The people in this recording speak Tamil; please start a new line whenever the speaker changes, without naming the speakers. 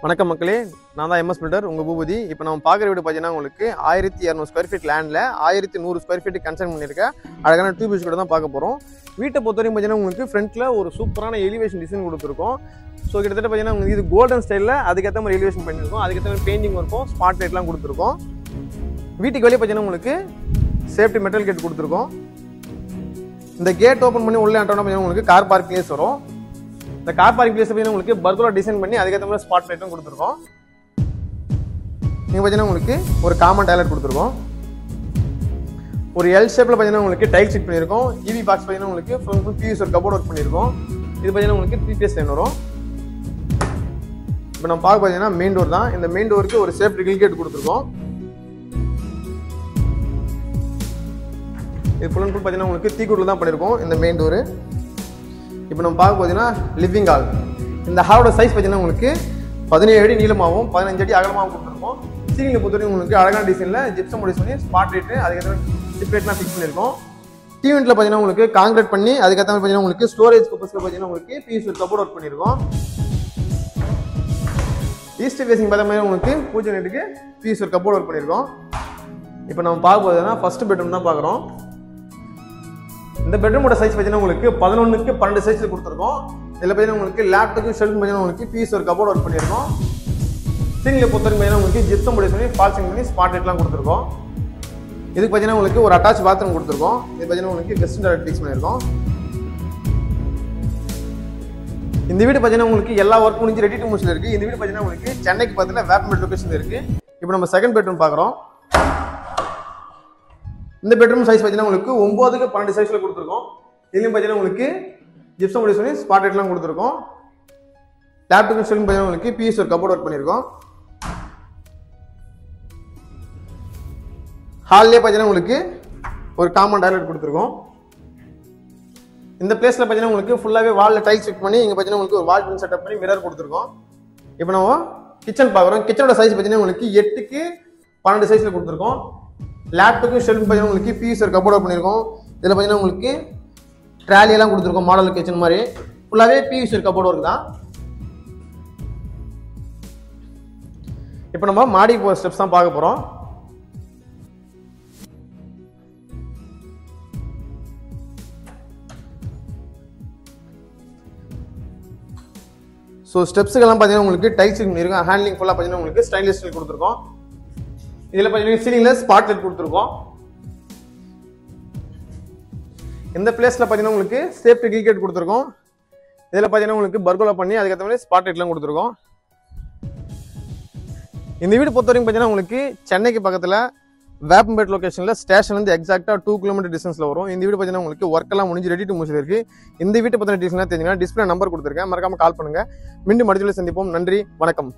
வணக்கம் மக்களே, நான் தான் எம்எஸ் பில்டர் உங்கள் பூபதி. இப்போ நம்ம பார்க்குற வீடு பார்த்தீங்கன்னா உங்களுக்கு 1200 ஸ்கொயர் ஃபீட் லேண்டில் 1100 ஸ்கொயர் ஃபீட் கன்ஸ்ட்ரக்ட் பண்ணியிருக்க அழகான டூ பிஹெச் கூட தான் பார்க்க போகிறோம். வீட்டை பொறுத்தவரைக்கும் பார்த்தீங்கன்னா உங்களுக்கு ஃப்ரண்ட்டில் ஒரு சூப்பரான எலிவேஷன் டிசைன் கொடுத்துருக்கோம். ஸோ கிட்டத்தட்ட பார்த்தீங்கன்னா உங்களுக்கு இது கோல்டன் ஸ்டைலில் அதுக்கேற்ற மாதிரி எலிவேஷன் பண்ணியிருக்கோம். அதுக்கேற்ற மாதிரி பெயிண்டிங் இருக்கும், ஸ்பாட் லைட்லாம் கொடுத்துருக்கோம். வீட்டுக்கு வெளியே பார்த்தீங்கன்னா உங்களுக்கு சேஃப்டி மெட்டல் கேட் கொடுத்துருக்கோம். இந்த கேட் ஓப்பன் பண்ணி உள்ளே ஆட்டோன்னா பார்த்தீங்கன்னா உங்களுக்கு கார் பார்க் பிளேஸ் வரும். இந்த கார் பார்க்கிங் பிளேஸ் பார்த்தீங்கன்னா உங்களுக்கு பர்குலா டிசைன் பண்ணி அதுக்கேற்ற மாதிரி ஸ்பாட் லைட்டும் கொடுத்துருக்கோம். நீங்கள் பார்த்தீங்கன்னா உங்களுக்கு ஒரு காமன் டாய்லெட் கொடுத்துருக்கோம். ஒரு எல் ஷேப்பில் பார்த்தீங்கன்னா உங்களுக்கு டைல் செட் பண்ணியிருக்கோம். இவி பாக்ஸ் பார்த்தீங்கன்னா உங்களுக்கு ஃபுல் பிவிசி ஒரு கபோர்ட் ஒர்க் பண்ணியிருக்கோம். இது பார்த்தீங்கன்னா உங்களுக்கு 3 லைன் வரும். இப்போ நம்ம பார்க்க பார்த்தீங்கன்னா மெயின் டோர் தான். இந்த மெயின் டோருக்கு ஒரு சேஃப்டி கிரில் கேட் கொடுத்துருக்கோம். இது ஃபுல் அண்ட் ஃபுல் பார்த்தீங்கன்னா உங்களுக்கு தீக்கூட்டில் தான் பண்ணியிருக்கோம் இந்த மெயின் டோரு. இப்போ நம்ம பார்க்க பார்த்தீங்கன்னா லிவிங் ஹால். இந்த ஹாலோட சைஸ் பார்த்தீங்கன்னா உங்களுக்கு 17 அடி நீளமாகவும் 15 அடி அகலமாகவும் கொடுத்துருக்கோம். சீலிங்கை பொறுத்தவரைக்கும் உங்களுக்கு அழகான டிசைனில் ஜிப்சம் முடிச்சு பண்ணி ஸ்பாட் லைட்டு அதுக்கேற்ற டிப்லைட்லாம் ஃபிக்ஸ் பண்ணியிருக்கோம். டிவின்ட்டில் பார்த்தீங்கன்னா உங்களுக்கு காங்கிரீட் பண்ணி அதுக்கேற்ற மாதிரி பார்த்தீங்கன்னா உங்களுக்கு ஸ்டோரேஜ் பர்பஸ்க்கு பார்த்தீங்கன்னா உங்களுக்கு பிவிசி கபோர்ட் ஒர்க் பண்ணியிருக்கோம். ஈஸ்ட் ஃபேசிங் பார்த்த மாதிரி உங்களுக்கு பூஜை நைட்டுக்கு பிவிசி கபோர்ட் ஒர்க் பண்ணியிருக்கோம். இப்போ நம்ம பார்க்க போகுதுன்னா ஃபர்ஸ்ட் பெட்ரூம் தான் பார்க்குறோம். இந்த பெட்ரூமோட சைஸ் பார்த்தீங்கன்னா உங்களுக்கு 11க்கு 12 சைஸில் கொடுத்துருக்கோம். இதில் பார்த்தீங்கன்னா உங்களுக்கு லேப்டாப்புக்கு ஷெல்ஃப் பார்த்தீங்கன்னா உங்களுக்கு பிவிசி ஒரு கபோர்ட் ஒர்க் பண்ணியிருக்கோம். சீலிங்கை பொறுத்தவரைக்கும் பார்த்தீங்கன்னா உங்களுக்கு ஜிப்சம் முடிச்சு பண்ணி ஃபால்சிங் பண்ணி ஸ்பாட் லைட்லாம் கொடுத்துருக்கோம். இதுக்கு பார்த்தீங்கன்னா உங்களுக்கு ஒரு அட்டாச் பாத்ரூம் கொடுத்துருக்கோம். இது பார்த்தீங்கன்னா உங்களுக்கு வெஸ்டர்ன் டாய்லெட் ஃபிக்ஸ் பண்ணியிருக்கோம். இந்த வீடு பார்த்தீங்கன்னா உங்களுக்கு எல்லா ஒர்க் முடிஞ்சு ரெடி டு மூவ்ல இருக்கு. இந்த வீடு பார்த்தீங்கன்னா உங்களுக்கு சென்னைக்கு பார்த்தீங்கன்னா வேப்பம்பேட் லொகேஷன் இருக்கு. இப்போ நம்ம செகண்ட் பெட்ரூம் பார்க்குறோம். இந்த பெட்ரூம் சைஸ் பார்த்தீங்கன்னா உங்களுக்கு 9க்கு 12 சைஸில் கொடுத்துருக்கோம். இதுலையும் பார்த்தீங்கன்னா உங்களுக்கு ஜிப்சம் முடிச்சு பண்ணி ஸ்பாட் லைட்லாம் கொடுத்துருக்கோம். லேப்டாப் ஷெல்ஃப் பார்த்தீங்கன்னா உங்களுக்கு பிவிசி ஒரு கபோர்ட் ஒர்க் பண்ணியிருக்கோம். ஹால்லேயே பார்த்தீங்கன்னா உங்களுக்கு ஒரு காமன் டாய்லெட் கொடுத்துருக்கோம். இந்த பிளேஸில் பார்த்தீங்கன்னா உங்களுக்கு ஃபுல்லாகவே வாலில் டைல்ஸ் ஃபிட் பண்ணி இங்கே பார்த்தீங்கன்னா உங்களுக்கு ஒரு வால் பின் செட்டப் பண்ணி மிரர் கொடுத்துருக்கோம். இப்போ நம்ம கிச்சன் பார்க்குறோம். கிச்சனோட சைஸ் பார்த்தீங்கன்னா உங்களுக்கு 8க்கு 12 சைஸில் கொடுத்துருக்கோம். லேப்டாப்புக்கு ஷெல்ஃப் பார்த்தீங்கன்னா உங்களுக்கு பிவிசி கபோர்ட் பண்ணியிருக்கோம். இதில் பார்த்தீங்கன்னா உங்களுக்கு ட்ராலியெல்லாம் கொடுத்துருக்கோம். மாடல் கிச்சன் மாதிரி ஃபுல்லாகவே பிவிசி கபோர்ட் ஒர்க் தான். இப்போ நம்ம மாடி போகிற ஸ்டெப்ஸ் தான் பார்க்க போகிறோம். ஸோ ஸ்டெப்ஸுக்கெல்லாம் பார்த்தீங்கன்னா உங்களுக்கு டைல்ஸ் இருக்கும். ஹேண்ட்லிங் ஃபுல்லாக பார்த்தீங்கன்னா உங்களுக்கு ஸ்டைன்லெஸ் ஸ்டீல் கொடுத்துருக்கோம். இதில் பார்த்தீங்கன்னா சீலிங்கில் ஸ்பாட் லைட் கொடுத்துருக்கோம். இந்த பிளேஸில் பார்த்தீங்கன்னா உங்களுக்கு சேஃப்டி கிரில் கேட் கொடுத்துருக்கோம். இதில் பார்த்தீங்கன்னா உங்களுக்கு பர்குலா பண்ணி அதுக்கேற்ற மாதிரி ஸ்பாட் லைட்லாம் கொடுத்துருக்கோம். இந்த வீடு பொறுத்தவரைக்கும் பார்த்தீங்கன்னா உங்களுக்கு சென்னைக்கு பக்கத்தில் வேப்பம்பேட் லொகேஷனில் ஸ்டேஷன்லேருந்து எக்ஸாக்டாக 2 கிலோமீட்டர் டிஸ்டன்ஸில் வரும். இந்த வீடு பார்த்தீங்கன்னா உங்களுக்கு ஒர்க்கெல்லாம் முடிஞ்சு ரெடி டு மூவ்ல இருக்கு. இந்த வீட்டை பற்றின டீட்டெயில்ஸ்லாம் தெரிஞ்சுன்னா டிஸ்பிளே நம்பர் கொடுத்துருக்கேன், மறக்காம கால் பண்ணுங்க. மீண்டும் அடுத்த சந்திப்போம். நன்றி, வணக்கம்.